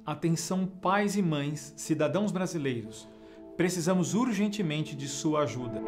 Atenção pais e mães, cidadãos brasileiros. Precisamos urgentemente de sua ajuda.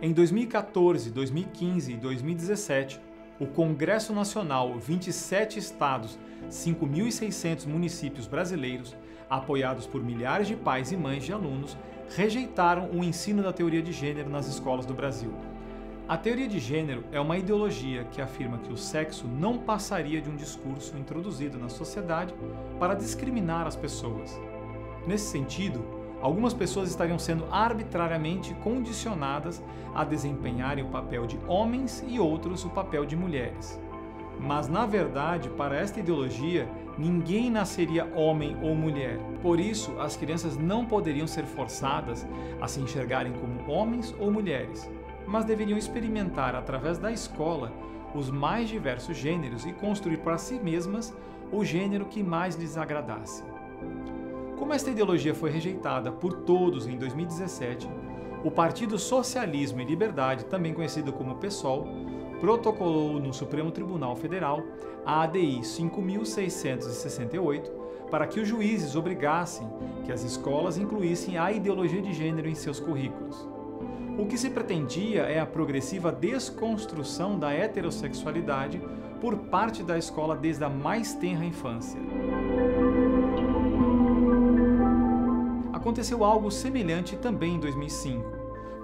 Em 2014, 2015 e 2017, o Congresso Nacional, 27 estados, 5.600 municípios brasileiros, apoiados por milhares de pais e mães de alunos, rejeitaram o ensino da teoria de gênero nas escolas do Brasil. A teoria de gênero é uma ideologia que afirma que o sexo não passaria de um discurso introduzido na sociedade para discriminar as pessoas. Nesse sentido, algumas pessoas estariam sendo arbitrariamente condicionadas a desempenharem o papel de homens e outros o papel de mulheres. Mas, na verdade, para esta ideologia, ninguém nasceria homem ou mulher. Por isso, as crianças não poderiam ser forçadas a se enxergarem como homens ou mulheres, mas deveriam experimentar através da escola os mais diversos gêneros e construir para si mesmas o gênero que mais lhes agradasse. Como esta ideologia foi rejeitada por todos em 2017, o Partido Socialismo e Liberdade, também conhecido como PSOL, protocolou no Supremo Tribunal Federal a ADI 5.668 para que os juízes obrigassem que as escolas incluíssem a ideologia de gênero em seus currículos. O que se pretendia é a progressiva desconstrução da heterossexualidade por parte da escola desde a mais tenra infância. Aconteceu algo semelhante também em 2005,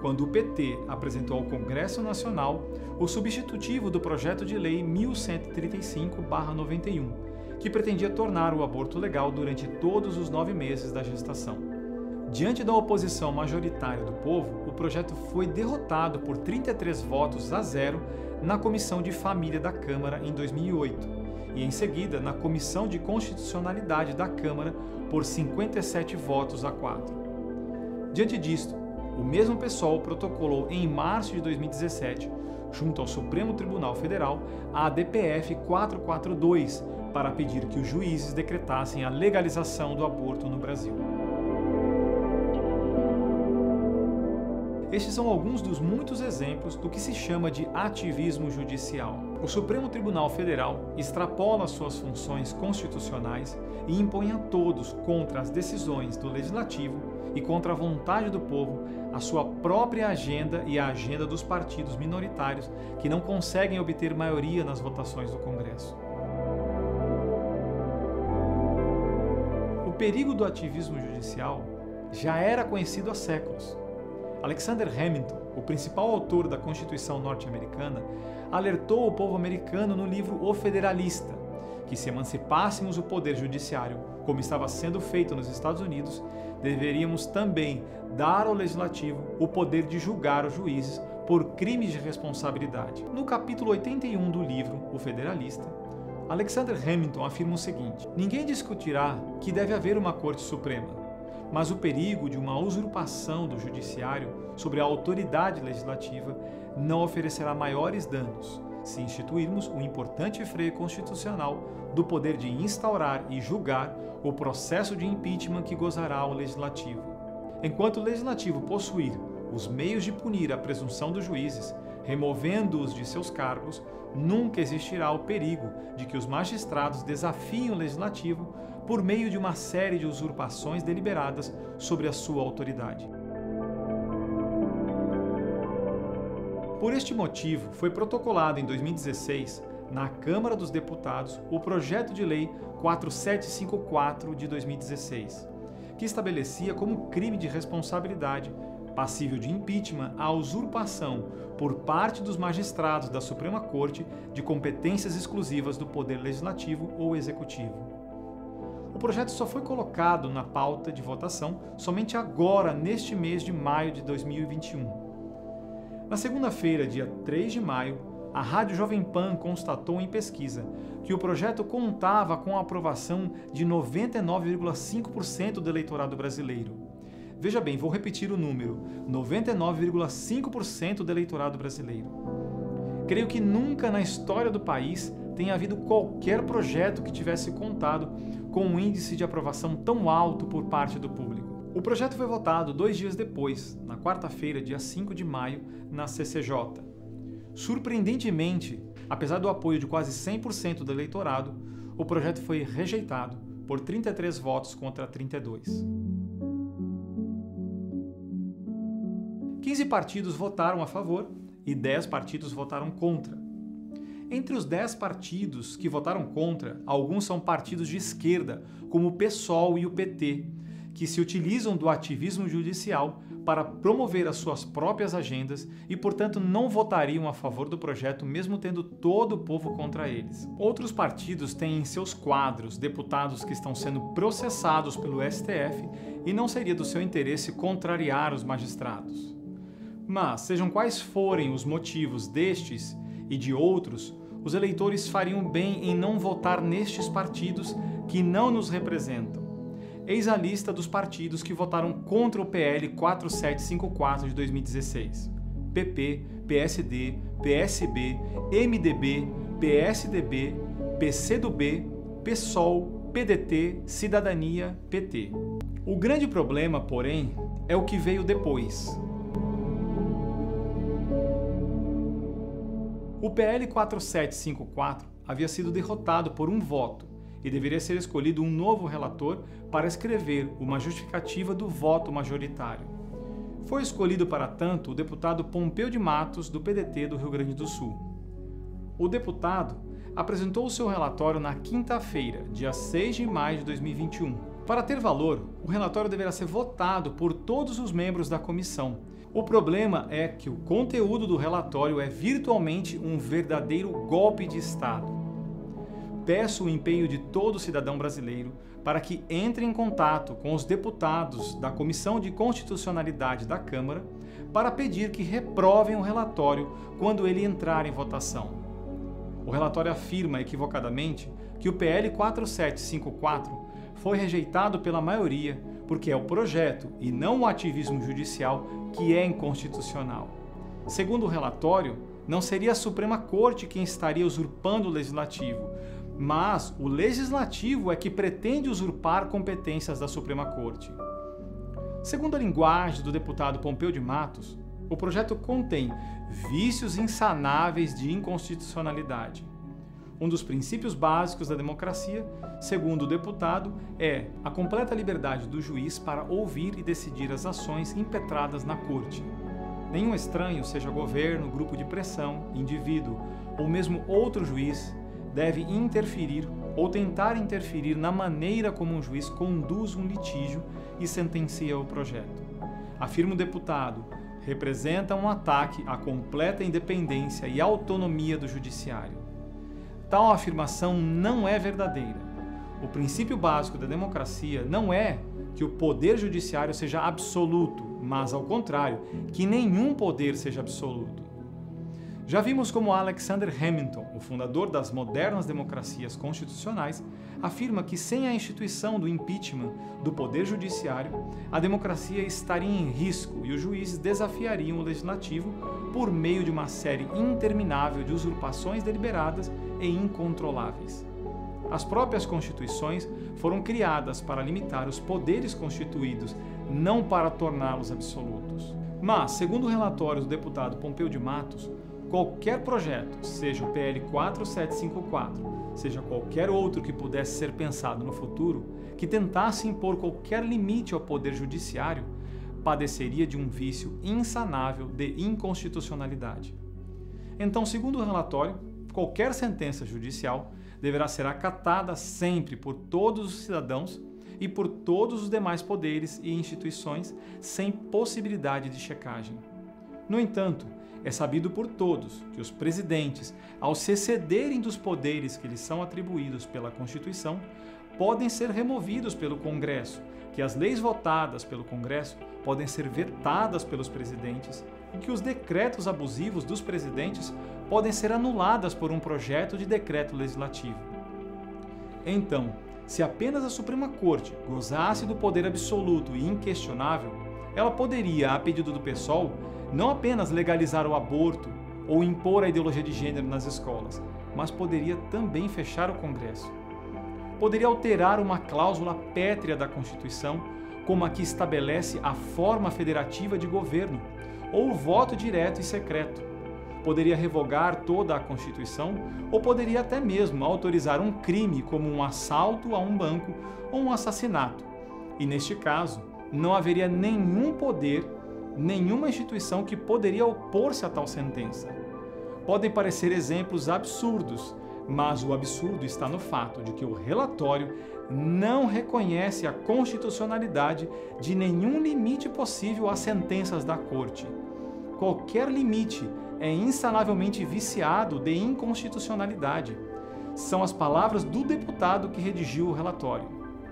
quando o PT apresentou ao Congresso Nacional o substitutivo do projeto de lei 1135/91, que pretendia tornar o aborto legal durante todos os 9 meses da gestação. Diante da oposição majoritária do povo, o projeto foi derrotado por 33 votos a 0 na Comissão de Família da Câmara em 2008 e, em seguida, na Comissão de Constitucionalidade da Câmara por 57 votos a 4. Diante disto, o mesmo PSOL protocolou em março de 2017, junto ao Supremo Tribunal Federal, a DPF 442 para pedir que os juízes decretassem a legalização do aborto no Brasil. Estes são alguns dos muitos exemplos do que se chama de ativismo judicial. O Supremo Tribunal Federal extrapola suas funções constitucionais e impõe a todos, contra as decisões do Legislativo e contra a vontade do povo, a sua própria agenda e a agenda dos partidos minoritários que não conseguem obter maioria nas votações do Congresso. O perigo do ativismo judicial já era conhecido há séculos. Alexander Hamilton, o principal autor da Constituição norte-americana, alertou o povo americano no livro O Federalista, que se emancipássemos o poder judiciário, como estava sendo feito nos Estados Unidos, deveríamos também dar ao legislativo o poder de julgar os juízes por crimes de responsabilidade. No capítulo 81 do livro O Federalista, Alexander Hamilton afirma o seguinte: ninguém discutirá que deve haver uma Corte Suprema, mas o perigo de uma usurpação do judiciário sobre a autoridade legislativa não oferecerá maiores danos se instituirmos o importante freio constitucional do poder de instaurar e julgar o processo de impeachment que gozará o legislativo. Enquanto o legislativo possuir os meios de punir a presunção dos juízes, removendo-os de seus cargos, nunca existirá o perigo de que os magistrados desafiem o legislativo por meio de uma série de usurpações deliberadas sobre a sua autoridade. Por este motivo, foi protocolado em 2016, na Câmara dos Deputados, o projeto de lei 4754 de 2016, que estabelecia como crime de responsabilidade passível de impeachment a usurpação por parte dos magistrados da Suprema Corte de competências exclusivas do Poder Legislativo ou Executivo. O projeto só foi colocado na pauta de votação somente agora, neste mês de maio de 2021. Na segunda-feira, dia 3 de maio, a Rádio Jovem Pan constatou em pesquisa que o projeto contava com a aprovação de 99,5% do eleitorado brasileiro. Veja bem, vou repetir o número: 99,5% do eleitorado brasileiro. Creio que nunca na história do país tenha havido qualquer projeto que tivesse contado com um índice de aprovação tão alto por parte do público. O projeto foi votado 2 dias depois, na quarta-feira, dia 5 de maio, na CCJ. Surpreendentemente, Apesar do apoio de quase 100% do eleitorado, o projeto foi rejeitado por 33 votos contra 32. 15 partidos votaram a favor e 10 partidos votaram contra. Entre os 10 partidos que votaram contra, alguns são partidos de esquerda, como o PSOL e o PT, que se utilizam do ativismo judicial para promover as suas próprias agendas e, portanto, não votariam a favor do projeto, mesmo tendo todo o povo contra eles. Outros partidos têm em seus quadros deputados que estão sendo processados pelo STF e não seria do seu interesse contrariar os magistrados. Mas, sejam quais forem os motivos destes e de outros, os eleitores fariam bem em não votar nestes partidos que não nos representam. Eis a lista dos partidos que votaram contra o PL 4754 de 2016. PP, PSD, PSB, MDB, PSDB, PCdoB, PSOL, PDT, Cidadania, PT. O grande problema, porém, é o que veio depois. O PL 4754 havia sido derrotado por um voto e deveria ser escolhido um novo relator para escrever uma justificativa do voto majoritário. Foi escolhido para tanto o deputado Pompeu de Matos, do PDT do Rio Grande do Sul. O deputado apresentou o seu relatório na quinta-feira, dia 6 de maio de 2021. Para ter valor, o relatório deverá ser votado por todos os membros da comissão. O problema é que o conteúdo do relatório é virtualmente um verdadeiro golpe de Estado. Peço o empenho de todo cidadão brasileiro para que entre em contato com os deputados da Comissão de Constitucionalidade da Câmara para pedir que reprovem o relatório quando ele entrar em votação. O relatório afirma equivocadamente que o PL 4754 foi rejeitado pela maioria porque é o projeto e não o ativismo judicial que é inconstitucional. Segundo o relatório, não seria a Suprema Corte quem estaria usurpando o Legislativo, mas o Legislativo é que pretende usurpar competências da Suprema Corte. Segundo a linguagem do deputado Pompeu de Matos, o projeto contém vícios insanáveis de inconstitucionalidade. Um dos princípios básicos da democracia, segundo o deputado, é a completa liberdade do juiz para ouvir e decidir as ações impetradas na Corte. Nenhum estranho, seja governo, grupo de pressão, indivíduo ou mesmo outro juiz, deve interferir ou tentar interferir na maneira como um juiz conduz um litígio e sentencia o projeto. Afirma o deputado, representa um ataque à completa independência e autonomia do judiciário. Tal afirmação não é verdadeira. O princípio básico da democracia não é que o poder judiciário seja absoluto, mas, ao contrário, que nenhum poder seja absoluto. Já vimos como Alexander Hamilton, o fundador das modernas democracias constitucionais, afirma que sem a instituição do impeachment do poder judiciário, a democracia estaria em risco e os juízes desafiariam o legislativo por meio de uma série interminável de usurpações deliberadas e incontroláveis. As próprias constituições foram criadas para limitar os poderes constituídos, não para torná-los absolutos. Mas, segundo o relatório do deputado Pompeu de Matos, qualquer projeto, seja o PL 4754, seja qualquer outro que pudesse ser pensado no futuro, que tentasse impor qualquer limite ao poder judiciário, padeceria de um vício insanável de inconstitucionalidade. Então, segundo o relatório, qualquer sentença judicial deverá ser acatada sempre por todos os cidadãos e por todos os demais poderes e instituições, sem possibilidade de checagem. No entanto, é sabido por todos que os presidentes, ao se excederem dos poderes que lhes são atribuídos pela Constituição, podem ser removidos pelo Congresso, que as leis votadas pelo Congresso podem ser vetadas pelos presidentes e que os decretos abusivos dos presidentes podem ser anuladas por um projeto de decreto legislativo. Então, se apenas a Suprema Corte gozasse do poder absoluto e inquestionável, ela poderia, a pedido do PSOL, não apenas legalizar o aborto ou impor a ideologia de gênero nas escolas, mas poderia também fechar o Congresso. Poderia alterar uma cláusula pétrea da Constituição, como a que estabelece a forma federativa de governo, ou o voto direto e secreto. poderia revogar toda a Constituição ou poderia até mesmo autorizar um crime como um assalto a um banco ou um assassinato. E neste caso, não haveria nenhum poder, nenhuma instituição que poderia opor-se a tal sentença. Podem parecer exemplos absurdos, mas o absurdo está no fato de que o relatório não reconhece a constitucionalidade de nenhum limite possível às sentenças da Corte. Qualquer limite é insanavelmente viciado de inconstitucionalidade. São as palavras do deputado que redigiu o relatório.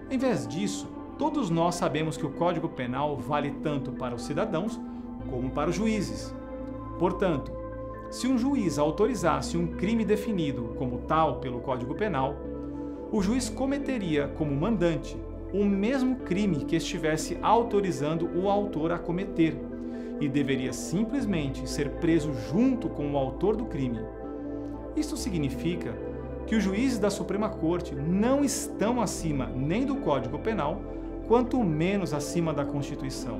Em vez disso, todos nós sabemos que o Código Penal vale tanto para os cidadãos como para os juízes. Portanto, se um juiz autorizasse um crime definido como tal pelo Código Penal, o juiz cometeria como mandante o mesmo crime que estivesse autorizando o autor a cometer e deveria simplesmente ser preso junto com o autor do crime. Isso significa que os juízes da Suprema Corte não estão acima nem do Código Penal, quanto menos acima da Constituição.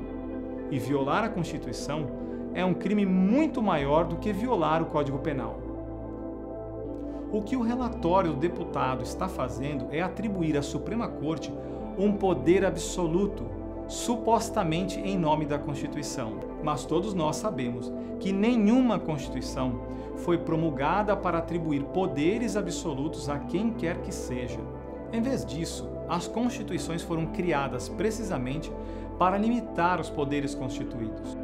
E violar a Constituição é um crime muito maior do que violar o Código Penal. O que o relatório do deputado está fazendo é atribuir à Suprema Corte um poder absoluto, supostamente em nome da Constituição. Mas todos nós sabemos que nenhuma Constituição foi promulgada para atribuir poderes absolutos a quem quer que seja. Em vez disso, as Constituições foram criadas precisamente para limitar os poderes constituídos.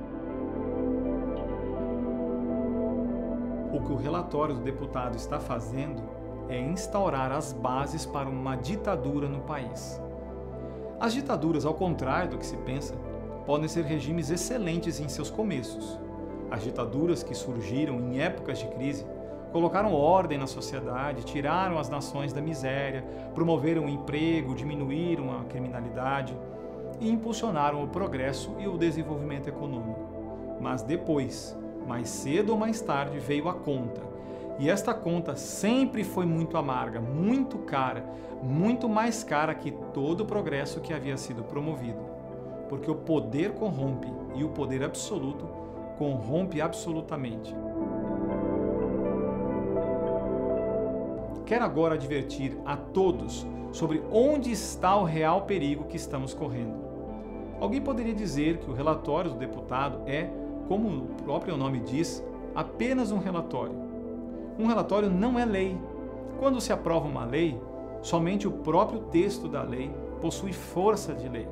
O que o relatório do deputado está fazendo é instaurar as bases para uma ditadura no país. As ditaduras, ao contrário do que se pensa, podem ser regimes excelentes em seus começos. As ditaduras que surgiram em épocas de crise colocaram ordem na sociedade, tiraram as nações da miséria, promoveram o emprego, diminuíram a criminalidade e impulsionaram o progresso e o desenvolvimento econômico. Mas depois, mais cedo ou mais tarde, veio a conta. E esta conta sempre foi muito amarga, muito cara, muito mais cara que todo o progresso que havia sido promovido. Porque o poder corrompe e o poder absoluto corrompe absolutamente. Quero agora advertir a todos sobre onde está o real perigo que estamos correndo. Alguém poderia dizer que o relatório do deputado é, como o próprio nome diz, apenas um relatório. Um relatório não é lei. Quando se aprova uma lei, somente o próprio texto da lei possui força de lei.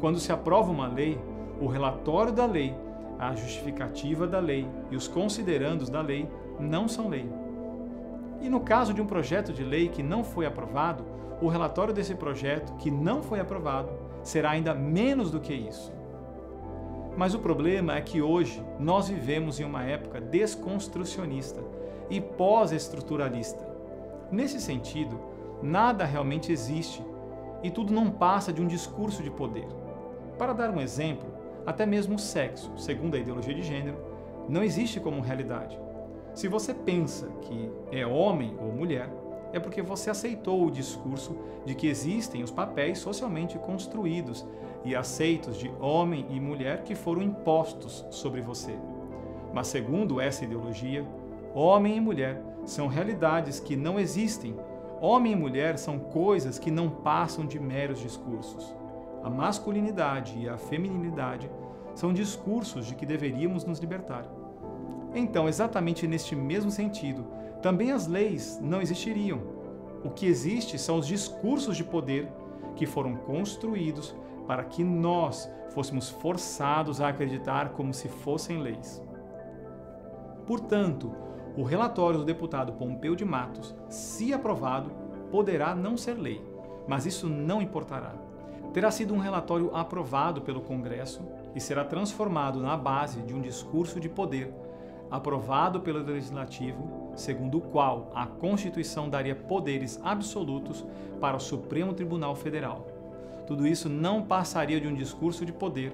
Quando se aprova uma lei, o relatório da lei, a justificativa da lei e os considerandos da lei não são lei. E no caso de um projeto de lei que não foi aprovado, o relatório desse projeto que não foi aprovado será ainda menos do que isso. Mas o problema é que hoje nós vivemos em uma época desconstrucionista e pós-estruturalista. Nesse sentido, nada realmente existe e tudo não passa de um discurso de poder. Para dar um exemplo, até mesmo o sexo, segundo a ideologia de gênero, não existe como realidade. Se você pensa que é homem ou mulher, é porque você aceitou o discurso de que existem os papéis socialmente construídos e aceitos de homem e mulher que foram impostos sobre você. Mas segundo essa ideologia, homem e mulher são realidades que não existem. Homem e mulher são coisas que não passam de meros discursos. A masculinidade e a feminilidade são discursos de que deveríamos nos libertar. Então, exatamente neste mesmo sentido, também as leis não existiriam. O que existe são os discursos de poder que foram construídos para que nós fôssemos forçados a acreditar como se fossem leis. Portanto, o relatório do deputado Pompeu de Matos, se aprovado, poderá não ser lei, mas isso não importará. Terá sido um relatório aprovado pelo Congresso e será transformado na base de um discurso de poder aprovado pelo Legislativo, segundo o qual a Constituição daria poderes absolutos para o Supremo Tribunal Federal. Tudo isso não passaria de um discurso de poder,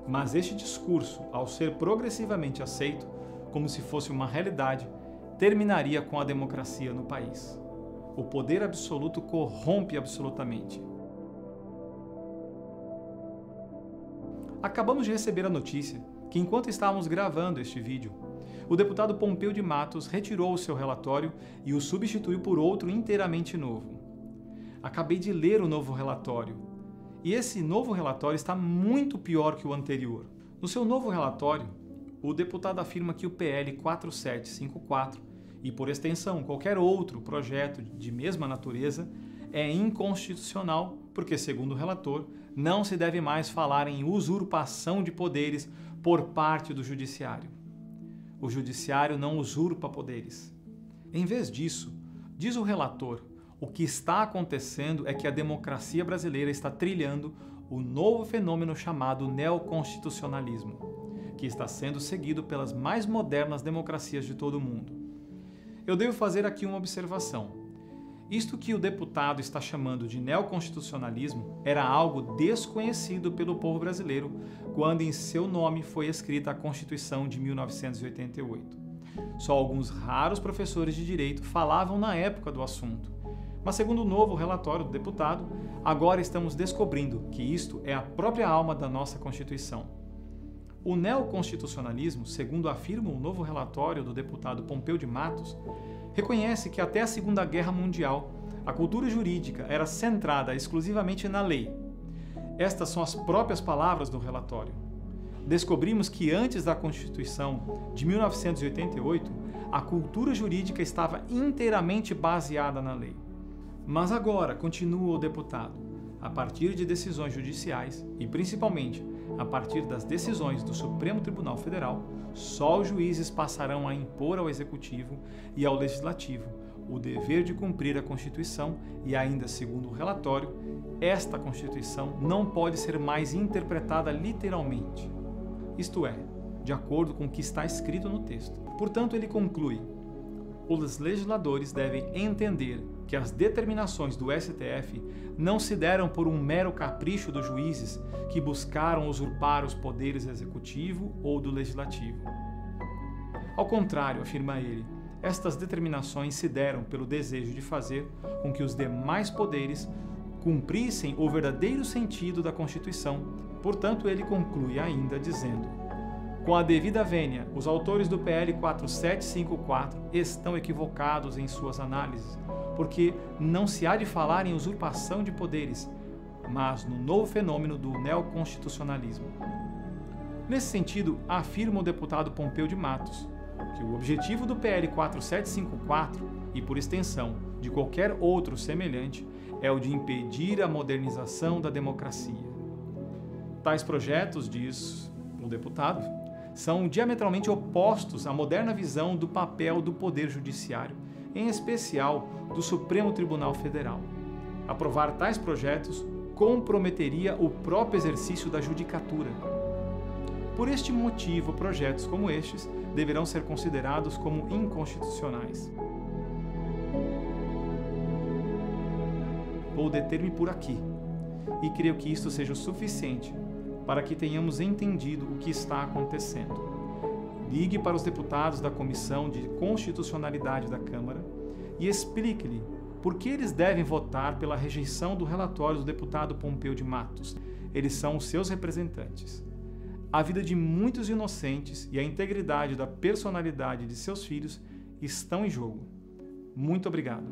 mas este discurso, ao ser progressivamente aceito, como se fosse uma realidade, terminaria com a democracia no país. O poder absoluto corrompe absolutamente. Acabamos de receber a notícia que, enquanto estávamos gravando este vídeo, o deputado Pompeu de Matos retirou o seu relatório e o substituiu por outro inteiramente novo. Acabei de ler o novo relatório, e esse novo relatório está muito pior que o anterior. No seu novo relatório, o deputado afirma que o PL 4754, e por extensão qualquer outro projeto de mesma natureza, é inconstitucional porque, segundo o relator, não se deve mais falar em usurpação de poderes por parte do Judiciário. O Judiciário não usurpa poderes. Em vez disso, diz o relator, o que está acontecendo é que a democracia brasileira está trilhando o novo fenômeno chamado neoconstitucionalismo, que está sendo seguido pelas mais modernas democracias de todo o mundo. Eu devo fazer aqui uma observação. Isto que o deputado está chamando de neoconstitucionalismo era algo desconhecido pelo povo brasileiro quando em seu nome foi escrita a Constituição de 1988. Só alguns raros professores de direito falavam na época do assunto. Mas segundo o novo relatório do deputado, agora estamos descobrindo que isto é a própria alma da nossa Constituição. O neoconstitucionalismo, segundo afirma o novo relatório do deputado Pompeu de Matos, reconhece que até a Segunda Guerra Mundial, a cultura jurídica era centrada exclusivamente na lei. Estas são as próprias palavras do relatório. Descobrimos que antes da Constituição de 1988, a cultura jurídica estava inteiramente baseada na lei. Mas agora, continua o deputado, a partir de decisões judiciais e principalmente a partir das decisões do Supremo Tribunal Federal, só os juízes passarão a impor ao Executivo e ao Legislativo o dever de cumprir a Constituição e ainda, segundo o relatório, esta Constituição não pode ser mais interpretada literalmente. Isto é, de acordo com o que está escrito no texto. Portanto, ele conclui: os legisladores devem entender que as determinações do STF não se deram por um mero capricho dos juízes que buscaram usurpar os poderes executivo ou do legislativo. Ao contrário, afirma ele, estas determinações se deram pelo desejo de fazer com que os demais poderes cumprissem o verdadeiro sentido da Constituição. Portanto, ele conclui ainda dizendo: com a devida vênia, os autores do PL 4754 estão equivocados em suas análises, porque não se há de falar em usurpação de poderes, mas no novo fenômeno do neoconstitucionalismo. Nesse sentido, afirma o deputado Pompeu de Matos que o objetivo do PL 4754, e por extensão de qualquer outro semelhante, é o de impedir a modernização da democracia. Tais projetos, diz o deputado, são diametralmente opostos à moderna visão do papel do Poder Judiciário, em especial do Supremo Tribunal Federal. Aprovar tais projetos comprometeria o próprio exercício da judicatura. Por este motivo, projetos como estes deverão ser considerados como inconstitucionais. Vou deter-me por aqui, e creio que isto seja o suficiente para que tenhamos entendido o que está acontecendo. Ligue para os deputados da Comissão de Constitucionalidade da Câmara e explique-lhe por que eles devem votar pela rejeição do relatório do deputado Pompeu de Matos. Eles são os seus representantes. A vida de muitos inocentes e a integridade da personalidade de seus filhos estão em jogo. Muito obrigado.